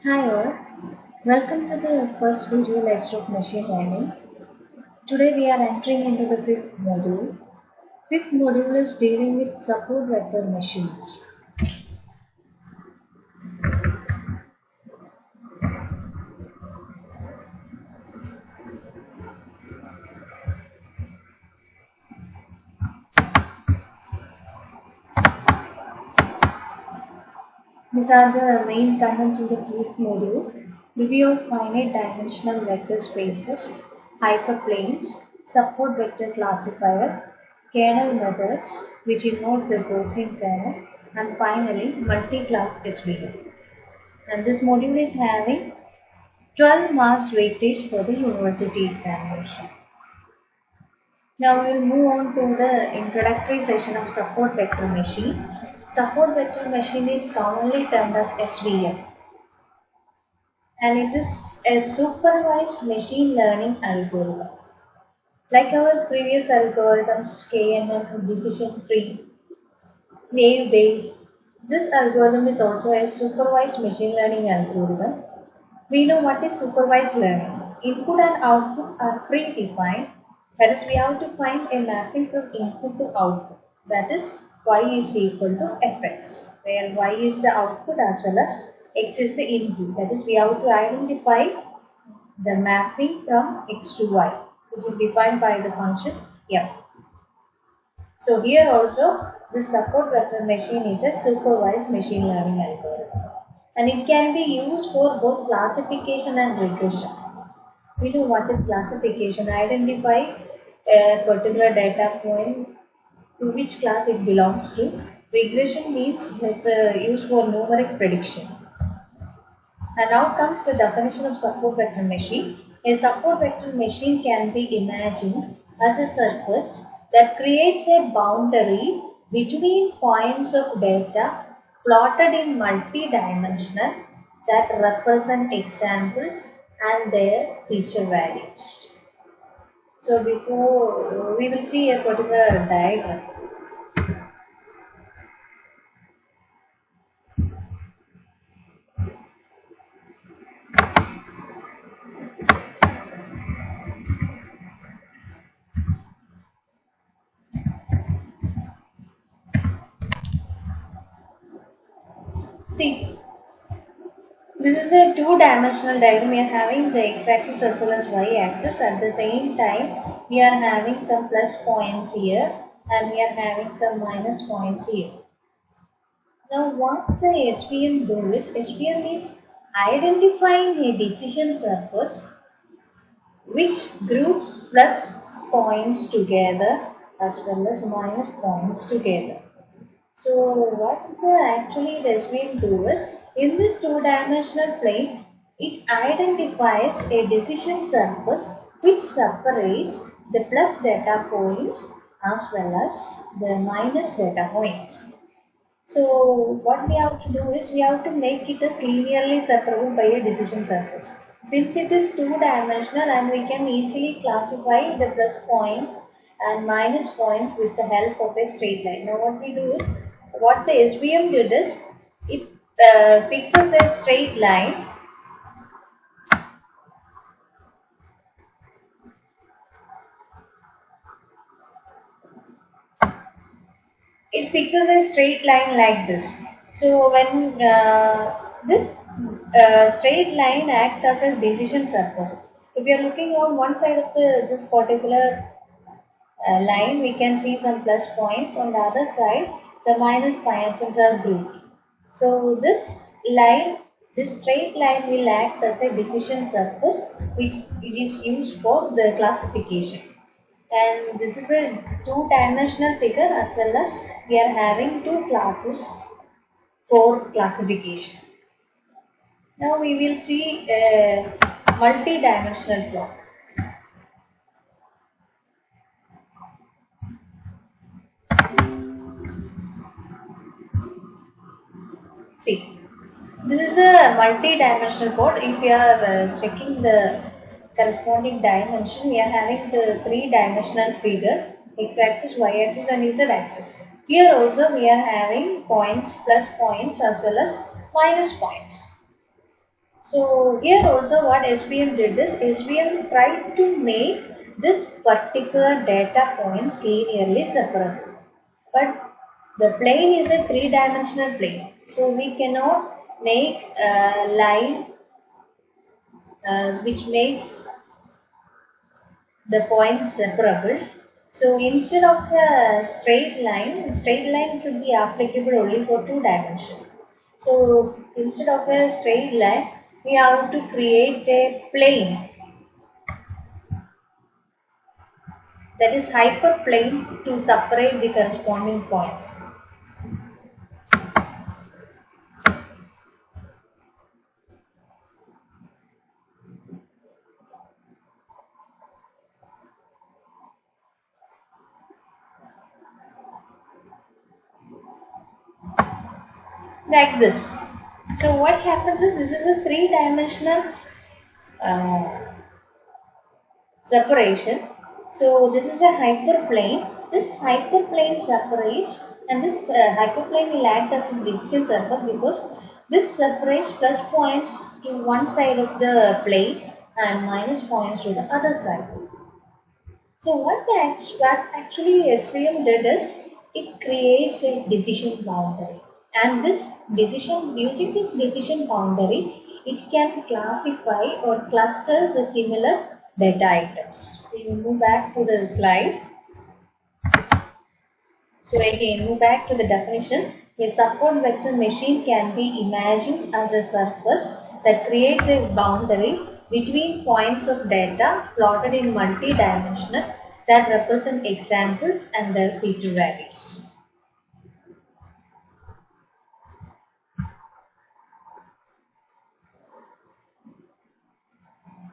Hi all, welcome to the first video lecture of machine learning. Today we are entering into the fifth module. Fifth module is dealing with support vector machines. These are the main contents in the fifth module. Review of finite dimensional vector spaces, hyperplanes, support vector classifier, kernel methods which involves the Gaussian kernel, and finally multi-class SVM. And this module is having 12 marks weightage for the university examination. Now we will move on to the introductory session of support vector machine. Support vector machine is commonly termed as SVM, and it is a supervised machine learning algorithm. Like our previous algorithms, KNN, decision tree, naive Bayes, this algorithm is also a supervised machine learning algorithm. We know what is supervised learning. Input and output are predefined. That is, we have to find a mapping from input to output. That is, y is equal to fx, where y is the output as well as x is the input. That is, we have to identify the mapping from x to y, which is defined by the function f. So here also, this support vector machine is a supervised machine learning algorithm, and it can be used for both classification and regression. We know what is classification. Identify a particular data point to which class it belongs to. Regression means there's a use for numeric prediction. And now comes the definition of support vector machine. A support vector machine can be imagined as a surface that creates a boundary between points of data plotted in multi-dimensional that represent examples and their feature values. So before we will see a particular diagram. See, this is a two-dimensional diagram. We are having the x-axis as well as y-axis. At the same time, we are having some plus points here and we are having some minus points here. Now, what the SVM do is, SVM is identifying a decision surface which groups plus points together as well as minus points together. So what actually the SVM do is, in this two-dimensional plane, it identifies a decision surface which separates the plus data points as well as the minus data points. So what we have to do is, we have to make it as linearly separable by a decision surface. Since it is two-dimensional and we can easily classify the plus points and minus points with the help of a straight line. Now what we do is, what the SVM did is, it fixes a straight line like this. So when this straight line acts as a decision surface. If we are looking on one side of this particular line, we can see some plus points. On the other side, the minus points are grouped. So this line, this straight line will act as a decision surface which is used for the classification. And this is a two-dimensional figure, as well as we are having two classes for classification. Now we will see a multi-dimensional plot. See, this is a multi-dimensional plot. If we are checking the corresponding dimension, we are having the three-dimensional figure, x-axis, y-axis and z-axis. Here also we are having points, plus points as well as minus points. So here also what SVM did is SVM tried to make this particular data points linearly separable. But the plane is a three-dimensional plane. So we cannot make a line which makes the points separable. So instead of a straight line should be applicable only for two dimensions. So instead of a straight line, we have to create a plane, that is hyperplane, to separate the corresponding points. Like this. So what happens is this is a three-dimensional uh, separation. So this is a hyperplane. This hyperplane separates, and this hyperplane will act as a digital surface because this separates plus points to one side of the plane and minus points to the other side. So what actually SVM did is it creates a decision boundary, and this decision using this decision boundary, it can classify or cluster the similar data items. We will move back to the slide. So again, move back to the definition. A support vector machine can be imagined as a surface that creates a boundary between points of data plotted in multi-dimensional that represent examples and their feature values.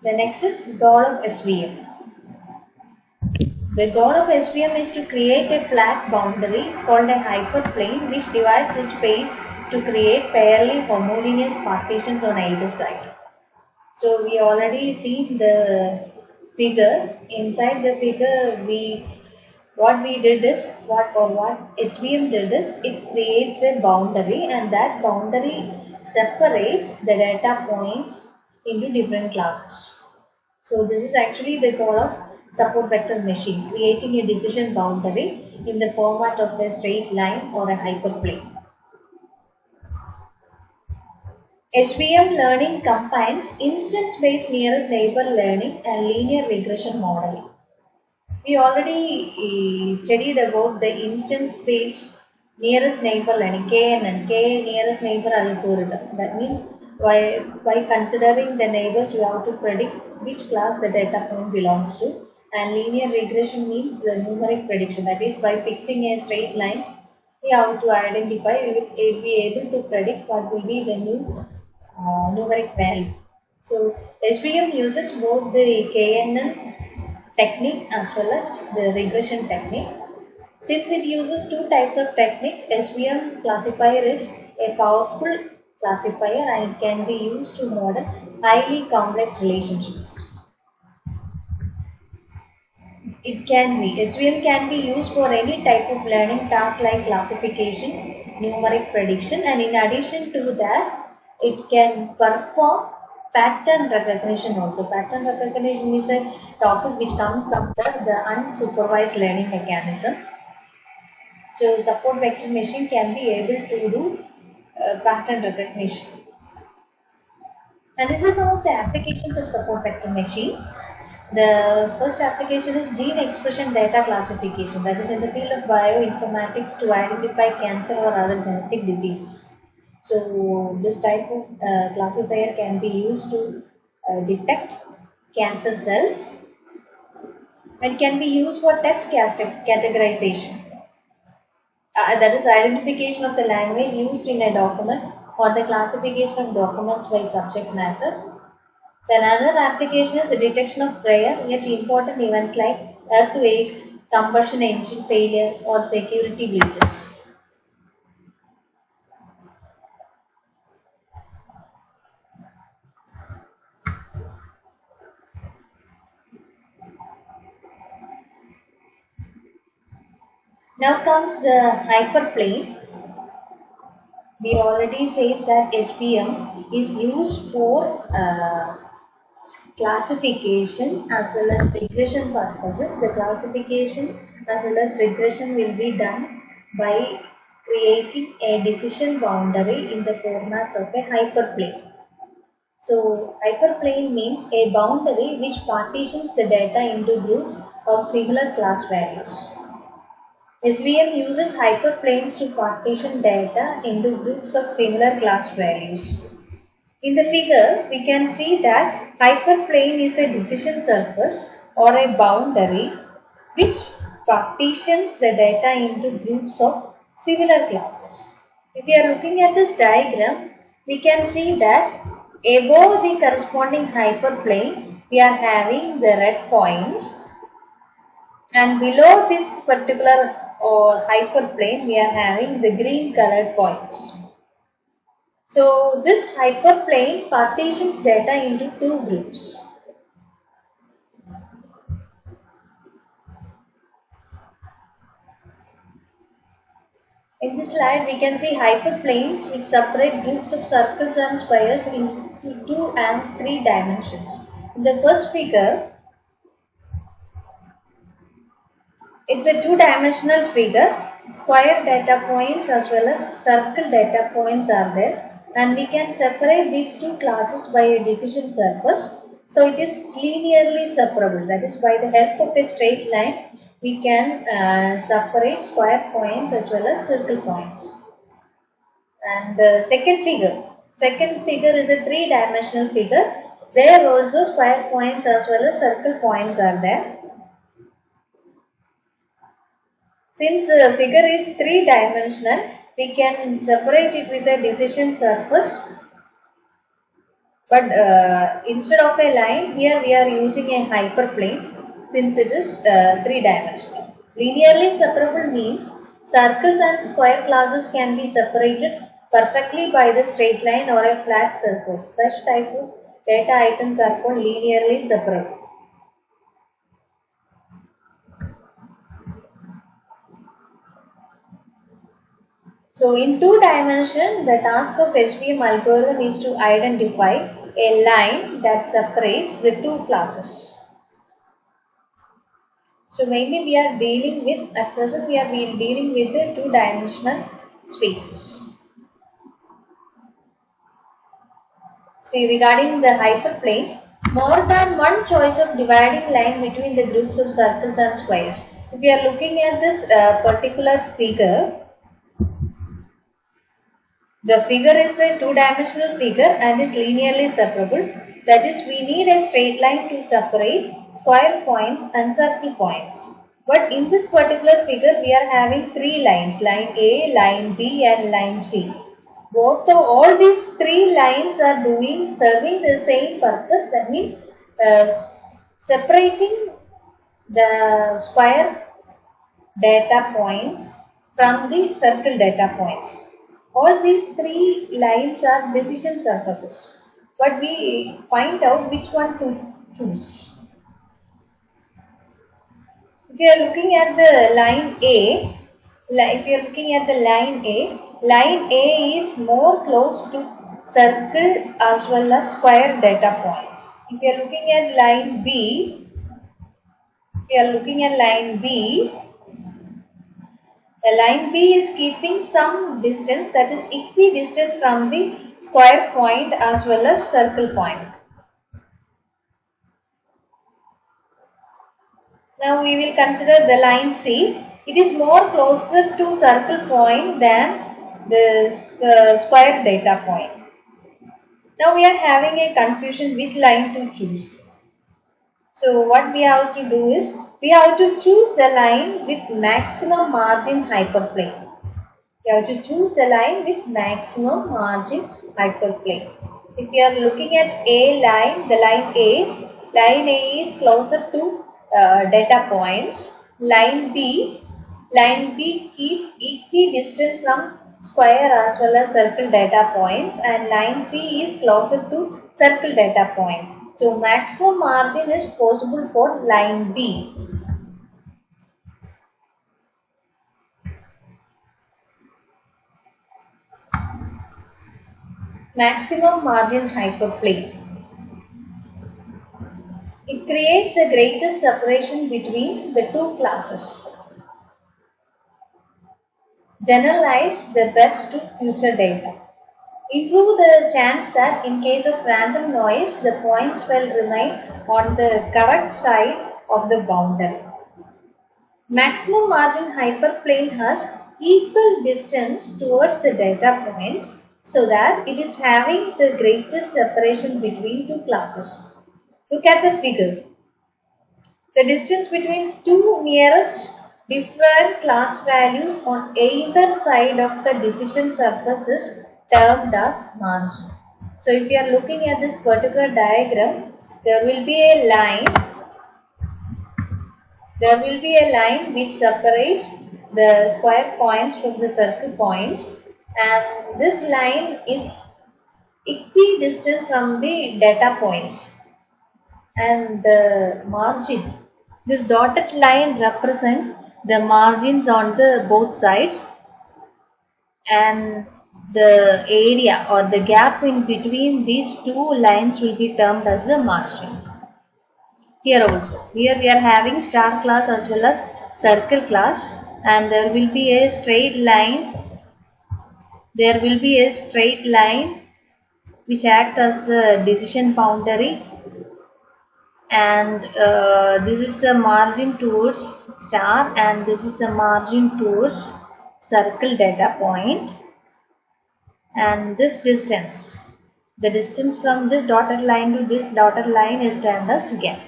The next is goal of SVM. The goal of SVM is to create a flat boundary called a hyperplane which divides the space to create fairly homogeneous partitions on either side. So we already see the figure. Inside the figure, what we did is what SVM did is it creates a boundary, and that boundary separates the data points into different classes. So this is actually the goal of support vector machine, creating a decision boundary in the format of a straight line or a hyperplane. HVM learning combines instance-based nearest neighbor learning and linear regression modeling. We already studied about the instance-based nearest neighbor learning, KNN, K nearest neighbor algorithm. That means by considering the neighbors, we have to predict which class the data point belongs to. And linear regression means the numeric prediction. That is, by fixing a straight line, we have to identify, we will be able to predict what will be the new numeric value. So HVM uses both the KNN technique as well as the regression technique. Since it uses two types of techniques, SVM classifier is a powerful classifier and it can be used to model highly complex relationships. SVM can be used for any type of learning task like classification, numeric prediction, and in addition to that, it can perform pattern recognition also. Pattern recognition is a topic which comes under the unsupervised learning mechanism. So support vector machine can be able to do pattern recognition. And this is some of the applications of support vector machine. The first application is gene expression data classification, that is in the field of bioinformatics to identify cancer or other genetic diseases. So this type of classifier can be used to detect cancer cells and can be used for test categorization. That is identification of the language used in a document or the classification of documents by subject matter. Then another application is the detection of rare yet important events like earthquakes, combustion engine failure, or security breaches. Now comes the hyperplane. We already says that SVM is used for classification as well as regression purposes. The classification as well as regression will be done by creating a decision boundary in the format of a hyperplane. So hyperplane means a boundary which partitions the data into groups of similar class values. SVM uses hyperplanes to partition data into groups of similar class values. In the figure, we can see that hyperplane is a decision surface or a boundary which partitions the data into groups of similar classes. If we are looking at this diagram, we can see that above the corresponding hyperplane, we are having the red points, and below this particular hyperplane, we are having the green colored points. So this hyperplane partitions data into two groups. In this slide, we can see hyperplanes which separate groups of circles and squares into 2 and 3 dimensions. In the first figure, it's a two-dimensional figure. Square data points as well as circle data points are there, and we can separate these two classes by a decision surface. So it is linearly separable. That is, by the help of a straight line, we can separate square points as well as circle points. And the second figure is a three-dimensional figure. There also square points as well as circle points are there. Since the figure is three-dimensional, we can separate it with a decision surface. But instead of a line, here we are using a hyperplane since it is three-dimensional. Linearly separable means circles and square classes can be separated perfectly by the straight line or a flat surface. Such type of data items are called linearly separable. So in two dimension, the task of SVM algorithm is to identify a line that separates the two classes. So mainly we are dealing with, at present we are dealing with the two-dimensional spaces. See, regarding the hyperplane, more than one choice of dividing line between the groups of circles and squares. If we are looking at this particular figure, the figure is a two-dimensional figure and is linearly separable. That is, we need a straight line to separate square points and circle points. But in this particular figure, we are having three lines, line A, line B and line C. All these three lines are serving the same purpose. That means separating the square data points from the circle data points. All these three lines are decision surfaces, but we find out which one to choose. If you are looking at the line A, line A is more close to circle as well as square data points. If you are looking at line B, the line B is keeping some distance, that is equidistant from the square point as well as circle point. Now we will consider the line C. It is more closer to circle point than this square data point. Now we are having a confusion which line to choose. So what we have to do is, we have to choose the line with maximum margin hyperplane. We have to choose the line with maximum margin hyperplane. If we are looking at A line, the line A is closer to data points. Line B keep equidistant from square as well as circle data points, and line C is closer to circle data point. So maximum margin is possible for line B. Maximum margin hyperplane. It creates the greatest separation between the two classes. Generalize the best to future data. Improve the chance that in case of random noise, the points will remain on the correct side of the boundary. Maximum margin hyperplane has equal distance towards the data points so that it is having the greatest separation between two classes. Look at the figure. The distance between two nearest different class values on either side of the decision surface is termed as margin. So if you are looking at this particular diagram, there will be a line which separates the square points from the circle points, and this line is equidistant from the data points, and the margin, this dotted line represent the margins on the both sides, and the area or the gap in between these two lines will be termed as the margin. Here also, here we are having star class as well as circle class, and there will be a straight line, which act as the decision boundary, and this is the margin towards star, and this is the margin towards circle data point, and this distance, the distance from this dotted line to this dotted line is termed as gap.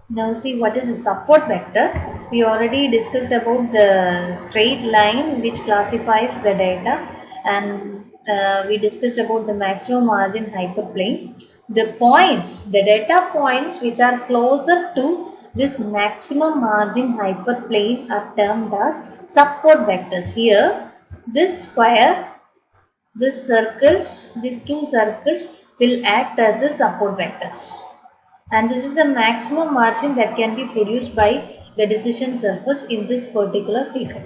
Now see what is a support vector. We already discussed about the straight line which classifies the data, and we discussed about the maximum margin hyperplane. The points, the data points which are closer to this maximum margin hyperplane are termed as support vectors. Here, this square, these two circles will act as the support vectors. And this is a maximum margin that can be produced by the decision surface in this particular figure.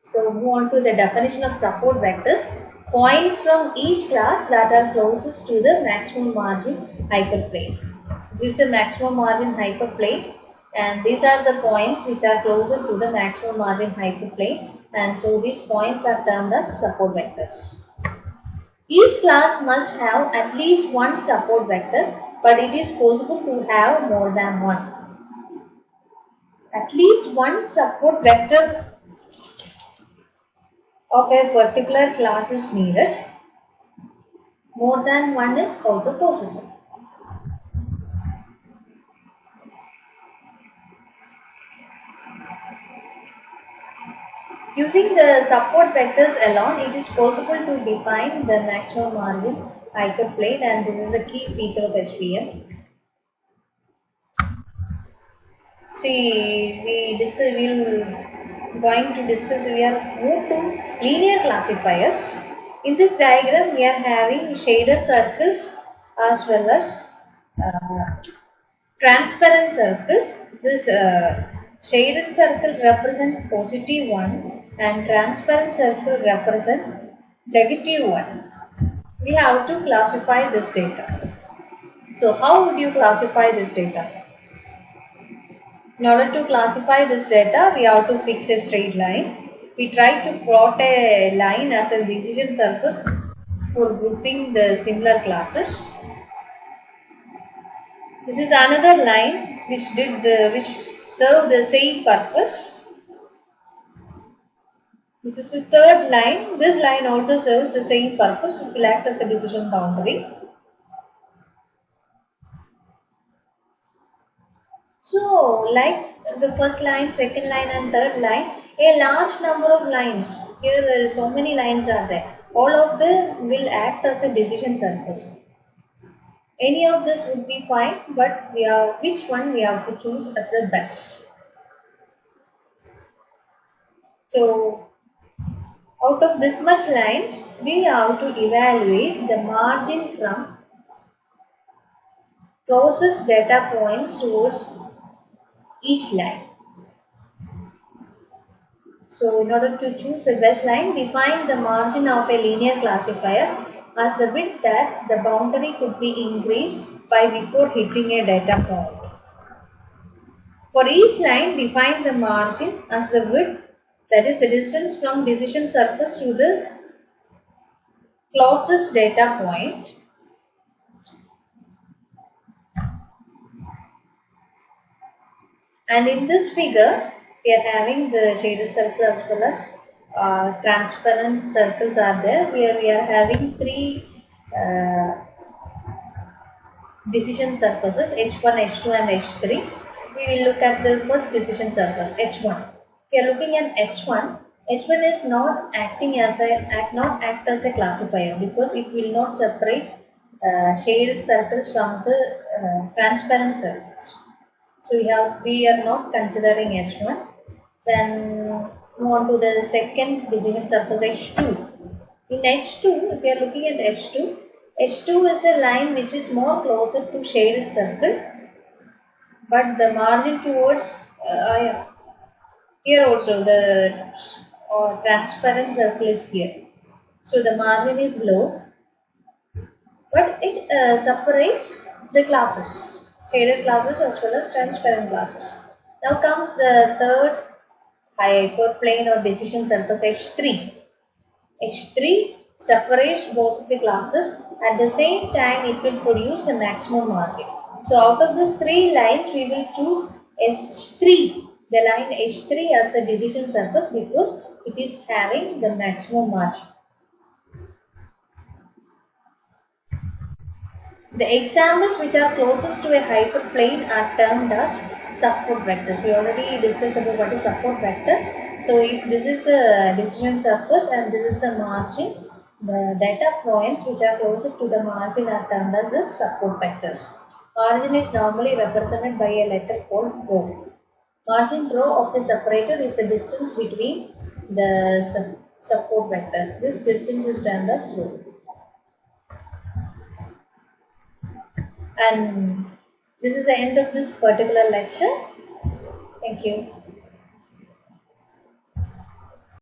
So move on to the definition of support vectors. Points from each class that are closest to the maximum margin hyperplane. This is the maximum margin hyperplane, and these are the points which are closer to the maximum margin hyperplane, and so these points are termed as support vectors. Each class must have at least one support vector, but it is possible to have more than one. At least one support vector of a particular class is needed. More than one is also possible. Using the support vectors alone, it is possible to define the maximum margin hyperplane, and this is a key feature of SVM. See, we are going to discuss, we are moved to linear classifiers. In this diagram, we are having shaded circles as well as transparent circles. This shaded circle represent positive 1 and transparent circle represent negative 1. We have to classify this data. So how would you classify this data? In order to classify this data, we have to fix a straight line. We try to plot a line as a decision surface for grouping the similar classes. This is another line which serve the same purpose. This is the third line. This line also serves the same purpose. It will act as a decision boundary. So, like the first line, second line and third line, a large number of lines. Here there are so many lines are there. All of them will act as a decision surface. Any of this would be fine, but which one we have to choose as the best. So, out of this much lines, we have to evaluate the margin from closest data points towards each line. So in order to choose the best line, define the margin of a linear classifier as the width that the boundary could be increased by before hitting a data point. For each line, define the margin as the width, that is the distance from decision surface to the closest data point. And in this figure, we are having the shaded circle as well as transparent circles are there. Here we are having three decision surfaces, H1, H2 and H3. We will look at the first decision surface, H1. We are looking at H1. H1 is not acting as not act as a classifier because it will not separate shaded circles from the transparent circles. So we are not considering H1. Then move on to the second decision surface, H2. In H2, if we are looking at H2, H2 is a line which is more closer to shaded circle, but the margin towards here also the transparent circle is here. So the margin is low, but it separates the classes, shaded classes as well as transparent classes. Now comes the third hyperplane or decision surface, H3. H3 separates both the classes. At the same time, it will produce a maximum margin. So out of these three lines, we will choose H3, the line H3 as the decision surface because it is having the maximum margin. The examples which are closest to a hyperplane are termed as support vectors. We already discussed about what is support vector. So if this is the decision surface and this is the margin, the data points which are closer to the margin are termed as the support vectors. Margin is normally represented by a letter called rho. Margin rho of the separator is the distance between the support vectors. This distance is termed as rho. And this is the end of this particular lecture. Thank you.